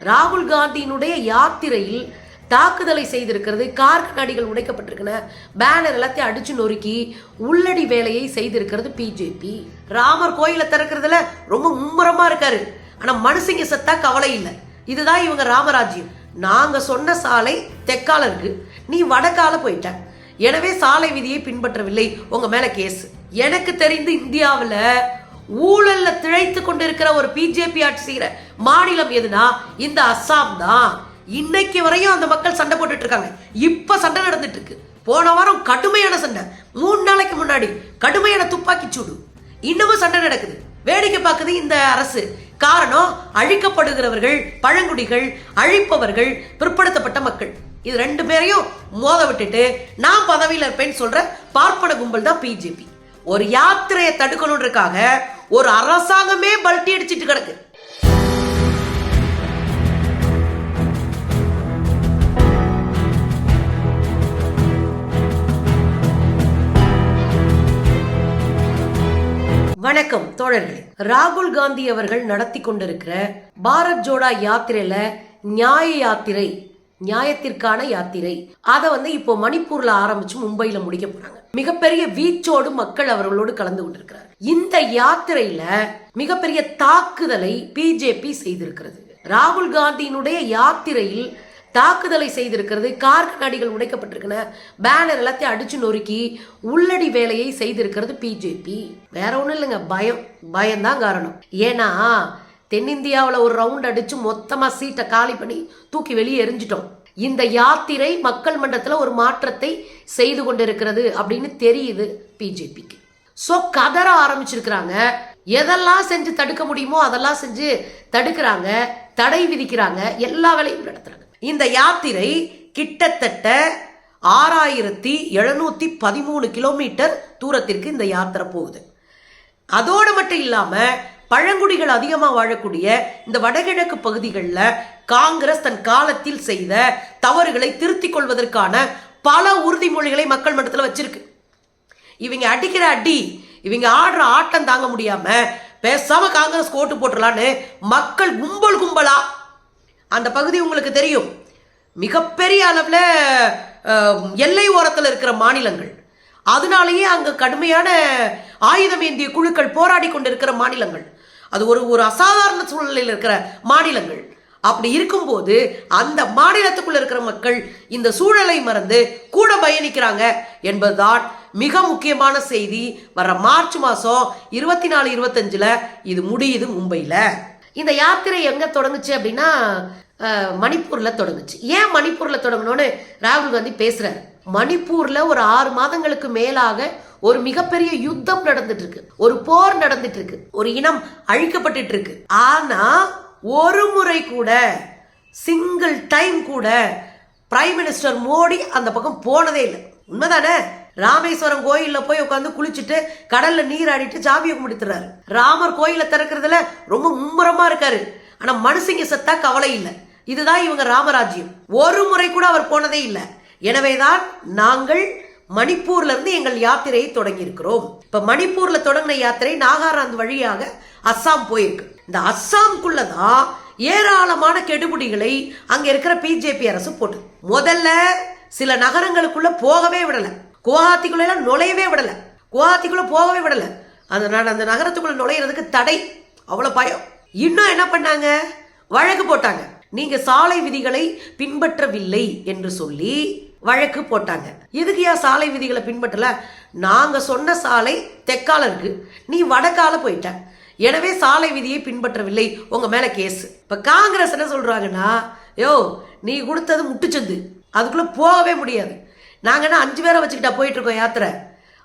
ராகுல் காந்தியினுடைய யாத்திரையில் தாக்குதலை செய்திருக்கிறது, கார் கண்ணாடிகள் உடைக்கப்பட்டிருக்கிற, பேனர் எல்லாத்தையும் அடிச்சு நொறுக்கி உள்ளடி வேலையை செய்திருக்கிறது பிஜேபி. ராமர் கோயிலை திறக்கிறதுல ரொம்ப மும்முரமா இருக்காரு. ஆனா மனுஷங்க செத்தா கவலை இல்லை. இதுதான் இவங்க ராமராஜ்யம். நாங்க சொன்ன சாலை தெற்கால இருக்கு, நீ வடக்கால போயிட்ட, எனவே சாலை விதியை பின்பற்றவில்லை, உங்க மேல கேஸ். எனக்கு தெரிந்து இந்தியாவில் ஊழல்ல திளைத்து கொண்டிருக்கிற ஒரு பிஜேபி ஆட்சி செய்யற மாநிலம் எதுனா இந்த அஸ்ஸாம் தான். இன்னைக்கு வரையும் அந்த மக்கள் சண்டை போட்டுட்டு இருக்காங்க. இப்ப சண்டை நடந்துட்டு இருக்கு. போன வாரம் கடுமையான சண்டை, 3 நாளைக்கு முன்னாடி கடுமையான துப்பாக்கி சூடு, இன்னமும் சண்டை நடக்குது. வேடிக்கை பார்க்குது இந்த அரசு. காரணம், அழிக்கப்படுகிறவர்கள் பழங்குடிகள், அழிப்பவர்கள் பிற்படுத்தப்பட்ட மக்கள். இது 2 பேரையும் மோத விட்டுட்டு நான் பதவியில் இருப்பேன்னு சொல்ற பார்ப்பன கும்பல் தான் பிஜேபி. ஒரு யாத்திரையை தடுக்கணுன்றதுக்காக ஒரு அரசாங்கமே பல்ட்டி அடிச்சிட்டு கிடக்கு. வணக்கம் தோழர்களே. ராகுல் காந்தி அவர்கள் நடத்தி கொண்டிருக்கிற பாரத் ஜோடா யாத்திரையில நியாய யாத்திரை, நியாயத்திற்கான யாத்திரை, அதை இப்போ மணிப்பூர்ல ஆரம்பிச்சு மும்பையில முடிக்க போறாங்க. மிகப்பெரிய வீச்சோடு மக்கள் அவர்களோடு கலந்து கொண்டிருக்கிறார். இந்த யாத்திரையில மிகப்பெரிய தாக்குதலை பிஜேபி செய்திருக்கிறது. ராகுல் காந்தியினுடைய யாத்திரையில் தாக்குதலை செய்திருக்கிறது, கார் கண்ணாடிகள் உடைக்கப்பட்டிருக்கிற, பேனர் எல்லாத்தையும் அடிச்சு நொறுக்கி உள்ளடி வேலையை செய்திருக்கிறது பிஜேபி. வேற ஒண்ணும் இல்லைங்க, பயம்தான் காரணம். ஏன்னா தென்னிந்தியாவில் ஒரு ரவுண்ட் அடிச்சு மொத்தமா சீட்டை காலி பண்ணி தூக்கி வெளியே எரிஞ்சிட்டோம். இந்த யாத்திரை மக்கள் மன்றத்தில் ஒரு மாற்றத்தை செய்து கொண்டிருக்கிறது அப்படின்னு தெரியுது பிஜேபிக்கு. சோ கதற ஆரம்பிச்சிருக்கிறாங்க. எதெல்லாம் செஞ்சு தடுக்க முடியுமோ அதெல்லாம் செஞ்சு தடுக்கிறாங்க, தடை விதிக்கிறாங்க, எல்லா வேலையும் நடத்துறாங்க. இந்த யாத்திரை கிட்டத்தட்ட 6713 கிலோமீட்டர் தூரத்திற்கு இந்த யாத்திரை போகுது. அதோடு மட்டும் இல்லாம பழங்குடிகள் அதிகமா வாழக்கூடிய இந்த வடகிழக்கு பகுதிகளில் காங்கிரஸ் தன் காலத்தில் செய்த தவறுகளை திருத்திக் கொள்வதற்கான பல உறுதிமொழிகளை மக்கள் மன்றத்தில் வச்சிருக்கு. இவங்க அடிக்கிற அடி, இவங்க ஆடுற ஆட்டம் தாங்க முடியாம பேசாம காங்கிரஸ் ஓட்டு போட்டுலான்னு மக்கள் கும்பல் கும்பலா, அந்த பகுதி உங்களுக்கு தெரியும், மிகப்பெரிய அளவில் எல்லை ஓரத்தில் இருக்கிற மாநிலங்கள், அதனாலேயே அங்க கடுமையான ஆயுதம் ஏந்திய குழுக்கள் போராடி கொண்டிருக்கிற மாநிலங்கள், அது ஒரு அசாதாரண சூழ்நிலையில் இருக்கிற மாநிலங்கள். அப்படி இருக்கும்போது அந்த மாநிலத்துக்குள்ள இருக்கிற மக்கள் இந்த சூழலை மறந்து கூட பயணிக்கிறாங்க என்பதுதான் மிக முக்கியமான செய்தி. வர மார்ச் மாசம் 24, 25 இது முடியுது மும்பையில. இந்த யாத்திரை எங்க தொடங்குச்சு அப்படின்னா மணிப்பூர்ல தொடங்குச்சு. ஏன் மணிப்பூர்ல தொடங்கணும்னு ராகுல் காந்தி பேசுறாரு. மணிப்பூர்ல ஒரு 6 மாதங்களுக்கு மேலாக ஒரு மிகப்பெரிய யுத்தம் நடந்துட்டு இருக்கு, ஒரு போர் நடந்துட்டு இருக்கு, ஒரு இனம் அழிக்கப்பட்டு இருக்கு. ஆனா ஒரு முறை கூட, சிங்கிள் டைம் கூட பிரைம் மினிஸ்டர் மோடி அந்த பக்கம் போனதே இல்லை. உண்மைதானே? ராமேஸ்வரம் கோயில்ல போய் உட்காந்து குளிச்சுட்டு கடல்ல நீராடிட்டு சாமியை கும்பிடுத்துறாரு. ராமர் கோயிலை திறக்கிறதுல ரொம்ப மும்முரமா இருக்காரு. ஆனா மனுஷங்க செத்தா கவலை இல்லை. இதுதான் இவங்க ராமராஜ்யம். ஒரு முறை கூட அவர் போனதே இல்லை. எனவேதான் நாங்கள் மணிப்பூர்ல இருந்து எங்கள் யாத்திரையை தொடங்கி இருக்கிறோம். இப்ப மணிப்பூர்ல தொடங்கின யாத்திரை நாகாலாந்து வழியாக அஸ்ஸாம் போயிருக்கு. இந்த அஸ்ஸாம்குள்ளதான் ஏராளமான கெடுபிடிகளை அங்க இருக்கிற பிஜேபி அரசு போட்டு முதல்ல சில நகரங்களுக்குள்ள போகவே விடல, குவஹாத்திக்குள்ள நுழையவே விடல, குவஹாத்திக்குள்ள போகவே விடல. அந்த நகரத்துக்குள்ள நுழையிறதுக்கு தடை, அவ்வளவு பயம். இன்னும் என்ன பண்ணாங்க, வழக்கு போட்டாங்க. நீங்க சாலை விதிகளை பின்பற்றவில்லை என்று சொல்லி வழக்கு போட்டாங்க. எதுக்கு சாலை விதிகளை பின்பற்றல? நாங்க சொன்ன சாலை தெற்கால இருக்கு, நீ வடக்கால போயிட்ட, எனவே சாலை விதியை பின்பற்றவில்லை, உங்க மேல கேஸ். இப்ப காங்கிரஸ் என்ன சொல்றாங்கன்னா, யோ நீ கொடுத்தது முட்டுச்சந்து, அதுக்குள்ள போகவே முடியாது. நாங்க என்ன 5 பேரை வச்சுக்கிட்டா போயிட்டு இருக்கோம் யாத்திரை.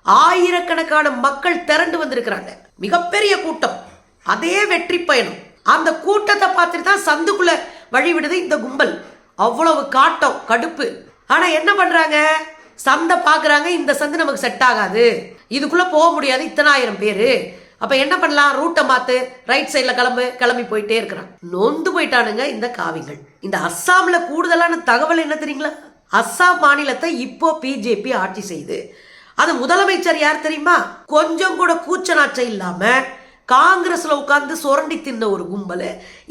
ஆயிரக்கணக்கான மக்கள் திரண்டு வந்திருக்கிறாங்க, மிகப்பெரிய கூட்டம், அதே வெற்றி பயணம். அந்த கூட்டத்தை பார்த்துட்டு தான் சந்துக்குள்ள வழி விடுது இந்த கும்பல். அவ்வளவு காட்டம், கடுப்பு. ஆனா என்ன பண்றாங்க, சந்தை பாக்குறாங்க, இந்த சந்தை நமக்கு செட் ஆகாது, இதுக்குள்ள போக முடியாது, இத்தனை ஆயிரம் பேரு, அப்ப என்ன பண்ணலாம், ரூட்டை மாத்து, ரைட் சைட்ல கிளம்பி போயிட்டே இருக்கிறான். நொந்து போயிட்டானுங்க இந்த காவிகள். இந்த அஸ்ஸாம்ல கூடுதலான தகவல் என்ன தெரியுங்களா, அஸ்ஸாம் மாநிலத்தை இப்போ பிஜேபி ஆட்சி செய்து, அது முதலமைச்சர் யார் தெரியுமா, கொஞ்சம் கூட கூச்ச நாச்சம் இல்லாம காங்கிரஸ்ல உட்கார்ந்து சுரண்டி தின்ன ஒரு கும்பல்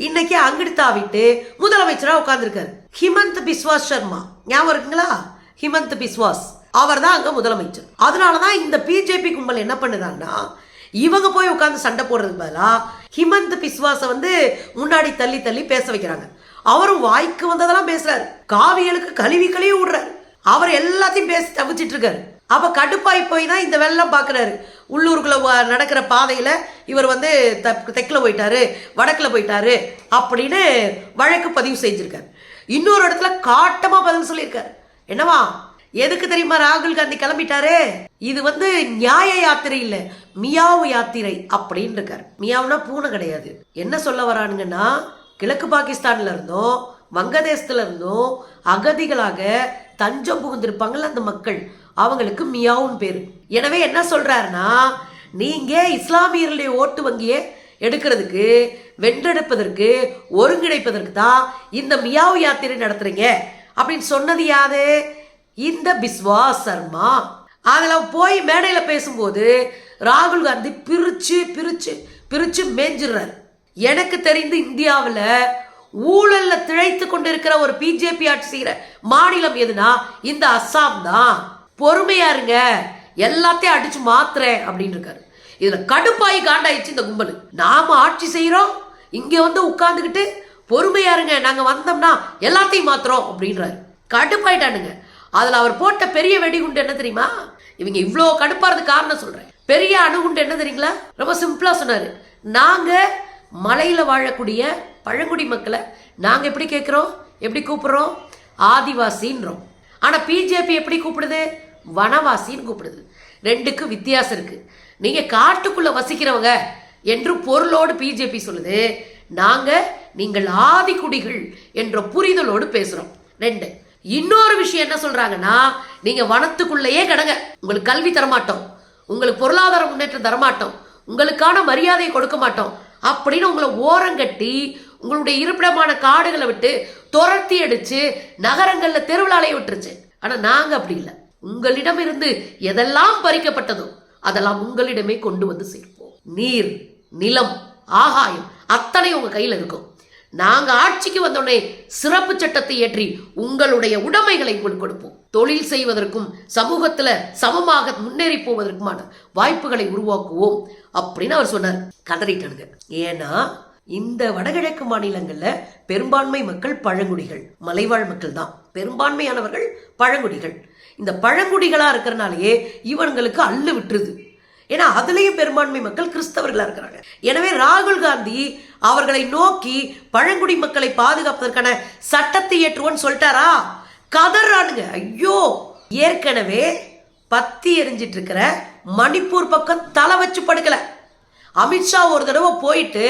இன்னைக்கு அங்கிட்டு தாவிட்டு முதலமைச்சரா உட்கார்ந்துருக்காரு. ஹிமந்த் பிஸ்வாஸ் சர்மா ஞாபகம் இருக்குங்களா? ஹிமந்த் பிஸ்வாஸ் அவர் தான் அங்க முதலமைச்சர். அதனாலதான் இந்த பிஜேபி கும்பல் என்ன பண்ணுறாங்கன்னா, இவங்க போய் உட்கார்ந்து சண்டை போடுறதுக்கு பதிலா ஹிமந்த் பிஸ்வாஸை முன்னாடி தள்ளி தள்ளி பேச வைக்கிறாங்க. அவரும் வாய்க்கு வந்ததெல்லாம் பேசுறாரு, காவியலுக்கு கழுவி கழுவி விடுறாரு, அவர் எல்லாத்தையும் பேசி தவிச்சிட்டு இருக்காரு. அப்ப கடுப்பாய் போய் தான் இந்த வெள்ளம் பாக்குறாரு. உள்ளூருக்குள்ள நடக்கிற பாதையில இவர் தெற்குல போயிட்டாரு, வடக்குல போயிட்டாரு அப்படின்னு வழக்கு பதிவு செஞ்சிருக்காரு. இன்னொரு இடத்துல காட்டமா பதில் சொல்லியிருக்காரு. என்னவா, எதுக்கு தெரியுமா ராகுல் காந்தி கிளம்பிட்டாரு? இது நியாய யாத்திரை இல்ல, மியாவு யாத்திரை அப்படின்னு இருக்காரு. மியாவுனா பூனை கிடையாது. என்ன சொல்ல வரானுங்கன்னா, கிழக்கு பாகிஸ்தான்ல இருந்தும் வங்கதேசத்துல இருந்தும் அகதிகளாக தஞ்சம் புகுந்திருப்பாங்கல்ல அந்த மக்கள், அவங்களுக்கு மியாவுன்னு பேரு. எனவே என்ன சொல்றாருன்னா, நீங்க இஸ்லாமியர்களுடைய ஓட்டு வங்கியை எடுக்கிறதுக்கு, வென்றெடுப்பதற்கு, ஒருங்கிணைப்பதற்கு தான் இந்த மியாவு யாத்திரை நடத்துறீங்க அப்படின்னு சொன்னது யாரு? இந்த பிஸ்வாஸ் சர்மா. அதுல போய் மேடையில பேசும்போது ராகுல் காந்தி பிரிச்சு பிரிச்சு பிரிச்சு மேஞ்சிடுறாரு. எனக்கு தெரிந்து இந்தியாவில் ஊழல்ல திளைத்து கொண்டிருக்கிற ஒரு பிஜேபி ஆட்சி செய்கிற மாநிலம் எதுனா இந்த அஸ்ஸாம் தான். பொறுமையா இருங்க, எல்லாத்தையும் அடிச்சு மாத்துறேன் அப்படின்னு இருக்காரு. இதுல கடுப்பாயி காண்டாயிடுச்சு இந்த கும்பல். நாம ஆட்சி செய்யறோம், இங்க உட்கார்ந்துக்கிட்டு பொறுமையா இருங்க, நாங்க வந்தோம்னா எல்லாத்தையும் மாத்துறோம் அப்படின்றாரு. கடுப்பாயிட்டானுங்க. அதுல அவர் போட்ட பெரிய வெடிகுண்டு என்ன தெரியுமா? இவங்க இவ்வளோ கடுப்பாறதுக்கு காரணம் சொல்றேன். பெரிய அணுகுண்டு என்ன தெரியுங்களா? ரொம்ப சிம்பிளா சொன்னாரு. நாங்க மலையில வாழக்கூடிய பழங்குடி மக்களை நாங்க எப்படி கேட்கிறோம், எப்படி கூப்பிடுறோம்? ஆதிவாசின்றோம். ஆனா பிஜேபி எப்படி கூப்பிடுது? வனவாசின்னு கூப்பிடுது. ரெண்டுக்கு வித்தியாசம் இருக்கு. நீங்க காட்டுக்குள்ள வசிக்கிறவங்க என்று பொருளோடு பிஜேபி சொல்லுது, நாங்க நீங்கள் ஆதிக்குடிகள் என்ற புரிதலோடு பேசுறோம். ரெண்டு. இன்னொரு விஷயம் என்ன சொல்றாங்கன்னா, நீங்க வனத்துக்குள்ளேயே கிடங்க, உங்களுக்கு கல்வி தரமாட்டோம், உங்களுக்கு பொருளாதார முன்னேற்றம் தரமாட்டோம், உங்களுக்கான மரியாதையை கொடுக்க மாட்டோம் அப்படின்னு உங்களை ஓரங்கட்டி உங்களுடைய இருப்பிடமான காடுகளை விட்டு துரத்தி அடிச்சு நகரங்கள்ல தெருவிலாலையை விட்டுருச்சு. ஆனா நாங்க அப்படி இல்லை. உங்களிடம் இருந்து எதெல்லாம் பறிக்கப்பட்டதோ அதெல்லாம் உங்களிடமே கொண்டு வந்து சேர்ப்போம். நீர், நிலம், ஆகாயம் அத்தனை உங்க கையில இருக்கும். நாங்க ஆட்சிக்கு வந்தோடனே சிறப்பு சட்டத்தை ஏற்றி உங்களுடைய உடைமைகளை உங்களுக்கு கொடுப்போம். தொழில் செய்வதற்கும் சமூகத்துல சமமாக முன்னேறி போவதற்குமான வாய்ப்புகளை உருவாக்குவோம் அப்படின்னு அவர் சொன்னார். கதறிட்டானுங்க. ஏன்னா இந்த வடகிழக்கு மாநிலங்கள்ல பெரும்பான்மை மக்கள் பழங்குடிகள், மலைவாழ் மக்கள் தான். பெரும்பான்மையானவர்கள் பழங்குடிகள். இந்த பழங்குடிகளா இருக்கிறனாலேயே இவங்களுக்கு அள்ளு விட்டுருது. ஏன்னா அதுலயும் பெரும்பான்மை மக்கள் கிறிஸ்தவர்களா இருக்கிறாங்க. எனவே ராகுல் காந்தி அவர்களை நோக்கி பழங்குடி மக்களை பாதுகாப்பதற்கான சட்டத்தை ஏற்றுவோன்னு சொல்லிட்டாரா? கதறானுங்க. ஐயோ, ஏற்கனவே பத்தி எரிஞ்சிட்டு இருக்கிற மணிப்பூர் பக்கம் தலை வச்சு படுக்கல. அமித்ஷா ஒரு தடவை போயிட்டு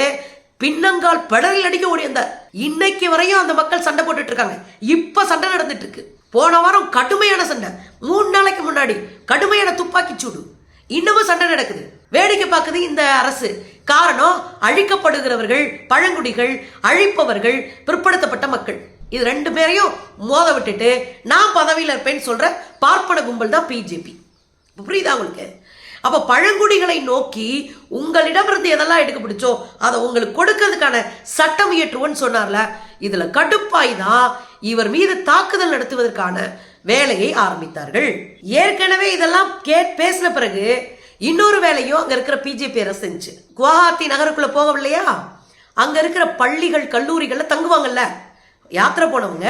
பின்னங்கால் பெடலில் அடிக்க ஓடியிருந்தார். இன்னைக்கு வரையும் அந்த மக்கள் சண்டை போட்டுட்டு இருக்காங்க. இப்ப சண்டை நடந்துட்டு இருக்கு. போன வாரம் கடுமையான சண்டை, 3 நாளைக்கு முன்னாடி கடுமையான துப்பாக்கி சூடு, இன்னமும் சண்டை நடக்குது. வேடிக்கை பார்க்குது இந்த அரசு. காரணம், அழிக்கப்படுகிறவர்கள் பழங்குடிகள், அழிப்பவர்கள் பிற்படுத்தப்பட்ட மக்கள். இது 2 பேரையும் மோத விட்டுட்டு நான் பதவியில் இருப்பேன்னு சொல்ற பார்ப்பன கும்பல் தான் பிஜேபி. புரியுதா உங்களுக்கு? அப்ப பழங்குடிகளை நோக்கி உங்களிடமிருந்து எதெல்லாம் எடுக்க பிடிச்சோ அதை உங்களுக்கு கொடுக்கிறதுக்கான சட்டம் இயற்றுவோன்னு சொன்னார்ல. இதுல கடுப்பாய் தான் இவர் மீது தாக்குதல் நடத்துவதற்கான வேலையை ஆரம்பித்தார்கள். ஏற்கனவே இதெல்லாம் பேசின பிறகு இன்னொரு வேலையும் அங்க இருக்கிற பிஜேபி அரசு செஞ்சு, குவஹாத்தி நகருக்குள்ள போகவில்லையா, அங்க இருக்கிற பள்ளிகள் கல்லூரிகள்ல தங்குவாங்கல்ல யாத்திரை போனவங்க,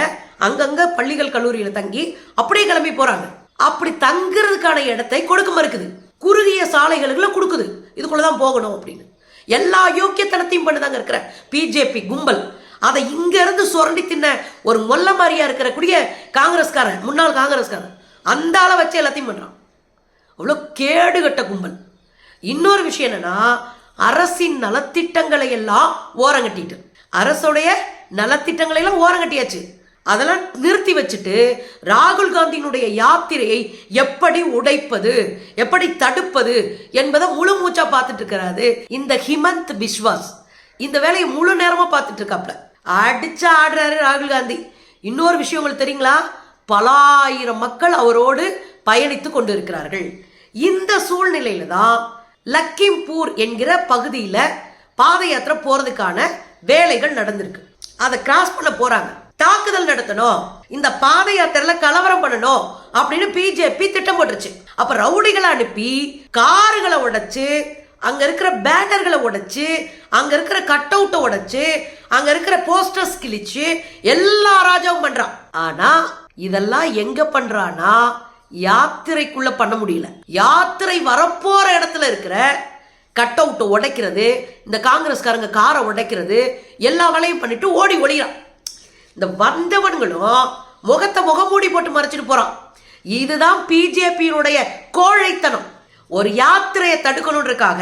அங்கங்க பள்ளிகள் கல்லூரியில தங்கி அப்படியே கிளம்பி போறாங்க. அப்படி தங்குறதுக்கான இடத்தை கொடுக்க மறுக்குது. குறுகிய சாலைகளுக்குள்ள கொடுக்குது, இதுக்குள்ளதான் போகணும் அப்படின்னு. எல்லா யோக்கியத்தனத்தையும் பண்ணுதாங்க இருக்கிற பிஜேபி கும்பல். அதை இங்க இருந்து சுரண்டி தின்ன ஒரு மொல்ல மாதிரியா இருக்கிற கூடிய காங்கிரஸ்காரன், முன்னாள் காங்கிரஸ்காரன், அந்த ஆளை வச்சு எல்லாத்தையும் பண்றான். அவ்வளோ கேடுகட்ட கும்பல். இன்னொரு விஷயம் என்னன்னா, அரசின் நலத்திட்டங்களை எல்லாம் ஓரங்கட்டிட்டு, அரசுடைய நலத்திட்டங்களை எல்லாம் ஓரங்கட்டியாச்சு. அதெல்லாம் நிறுத்தி வச்சுட்டு ராகுல் காந்தியினுடைய யாத்திரையை எப்படி உடைப்பது, எப்படி தடுப்பது என்பதை முழு மூச்சா பார்த்துட்டு இருக்கிறாரு இந்த ஹிமந்த் பிஸ்வாஸ். இந்த வேலையை முழு நேரமா பார்த்துட்டு இருக்காப்ல. அடிச்சு ஆடுறாரு ராகுல் காந்தி. இன்னொரு விஷயம் உங்களுக்கு தெரியுங்களா? பல ஆயிரம் மக்கள் அவரோடு பயணித்து கொண்டு இருக்கிறார்கள். இந்த சூழ்நிலையில தான் லக்கிம்பூர் என்கிற பகுதியில பாத யாத்திரை போறதுக்கான வேலைகள் நடந்திருக்கு. அதை கிராஸ் பண்ண போறாங்க. தாக்குதல் நடத்தணும், இந்த பாத யாத்திரையில கலவரம் பண்ணணும் அப்படின்னு பிஜேபி திட்டம் போட்டுருச்சு. அப்ப ரவுடிகளை அனுப்பி காருகளை உடைச்சு, அங்க இருக்கிற பேனர்களை உடைச்சு, அங்க இருக்கிற கட் அவுட்டை உடைச்சு, அங்க இருக்கிற போஸ்டர்ஸ் கிழிச்சு எல்லா ராஜாவும் பண்றான். ஆனா இதெல்லாம் எங்க பண்றானா யாத்திரைக்குள்ள பண்ண முடியல. யாத்திரை வரப்போற இடத்துல இருக்கிற கட் அவுட்டை உடைக்கிறது, இந்த காங்கிரஸ்காரங்க காரை உடைக்கிறது, எல்லா வேலையும் பண்ணிட்டு ஓடி ஒளிகிறான். இந்த வந்தவன்களும் முகத்தை முகமூடி போட்டு மறைச்சிட்டு போறான். இதுதான் பிஜேபியினுடைய கோழைத்தனம். ஒரு யாத்திரையை தடுக்கணுன்றதுக்காக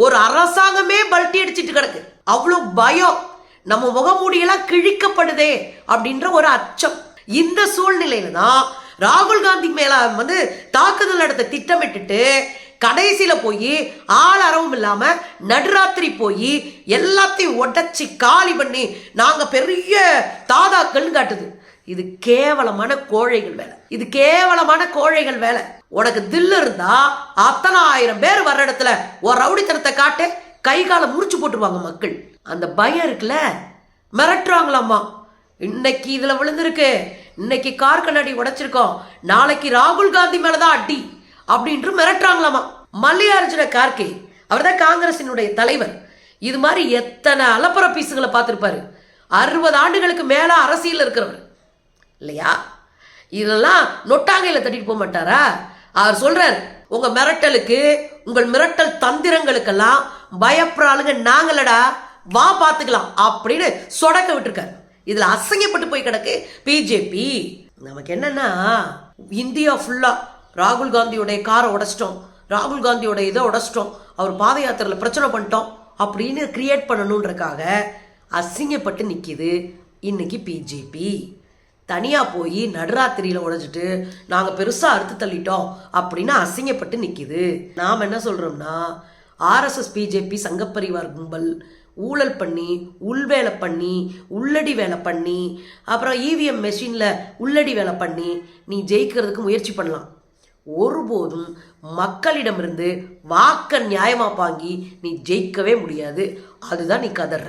ஒரு அரசாங்கமே பல்ட்டி அடிச்சிட்டு கிடக்கு. அவ்வளவு பயம், நம்ம முகமூடியெல்லாம் கிழிக்கப்படுதே அப்படின்ற ஒரு அச்சம். இந்த சூழ்நிலையில தான் ராகுல் காந்தி மேல தாக்குதல் நடத்த திட்டமிட்டுட்டு கடைசியில போய் ஆள் அரவும் இல்லாம நடுராத்திரி போய் எல்லாத்தையும் உடைச்சி காலி பண்ணி நாங்க பெரிய தாதாக்கள்னு காட்டுது. இது கேவலமான கோழைகள் வேலை. இது கேவலமான கோழைகள் வேலை. உனக்கு தில்லு இருந்தா அத்தனை 1000 பேர் வர்ற இடத்துல ஒரு ரவுடித்தனத்தை காட்டு, கை காலை முறிச்சு போட்டுருவாங்க மக்கள். அந்த பயம் இருக்குல்ல, மிரட்டுறாங்களாமா. இன்னைக்கு இதுல விழுந்திருக்கு, இன்னைக்கு கார் கண்ணாடி உடைச்சிருக்கோம், நாளைக்கு ராகுல் காந்தி மேலதான் அடி அப்படின்று மிரட்டுறாங்களாமா. மல்லிகார்ஜுன கார்கே அவர் தான் காங்கிரசினுடைய தலைவர். இது மாதிரி எத்தனை அலப்பற பீஸுகளை பார்த்துருப்பாரு. 60 ஆண்டுகளுக்கு மேல அரசியல் இருக்கிறவர் இல்லையா? இதெல்லாம் நொட்டாங்கையில தட்டிட்டு போக மாட்டாரா? அவர் சொல்றாரு, உங்க மிரட்டலுக்கு, உங்கள் மிரட்டல் தந்திரங்களுக்கெல்லாம் பயப்படுறாளுங்க நாங்களடா, வா பார்த்துக்கலாம் அப்படின்னு சொடக்க விட்டுருக்காரு. இதுல அசையப்பட்டு போய் கிடக்கு பிஜேபி. நமக்கு என்னன்னா, இந்தியா ஃபுல்லா ராகுல் காந்தியோடைய காரை உடைச்சிட்டோம், ராகுல் காந்தியோட இதை உடைச்சிட்டோம், அவர் பாத யாத்திரையில் பிரச்சனை பண்ணிட்டோம் அப்படின்னு கிரியேட் பண்ணணுன்றக்காக அசிங்கப்பட்டு நிற்கிது இன்னைக்கு பிஜேபி. தனியாக போய் நடுராத்திரியில் உடைச்சிட்டு நாங்கள் பெருசாக அறுத்து தள்ளிட்டோம் அப்படின்னு அசிங்கப்பட்டு நிற்கிது. நாம் என்ன சொல்கிறோம்னா, ஆர்எஸ்எஸ் பிஜேபி சங்கப்பரிவார் கும்பல் ஊழல் பண்ணி, உள்வேலை பண்ணி, உள்ளடி வேலை பண்ணி, அப்புறம் இவிஎம் மெஷினில் உள்ளடி வேலை பண்ணி நீ ஜெயிக்கிறதுக்கு முயற்சி பண்ணலாம். ஒருபோதும் மக்களிடமிருந்து வாக்க நியாயமாக வாங்கி நீ ஜெயிக்கவே முடியாது. அதுதான் நீ கதற.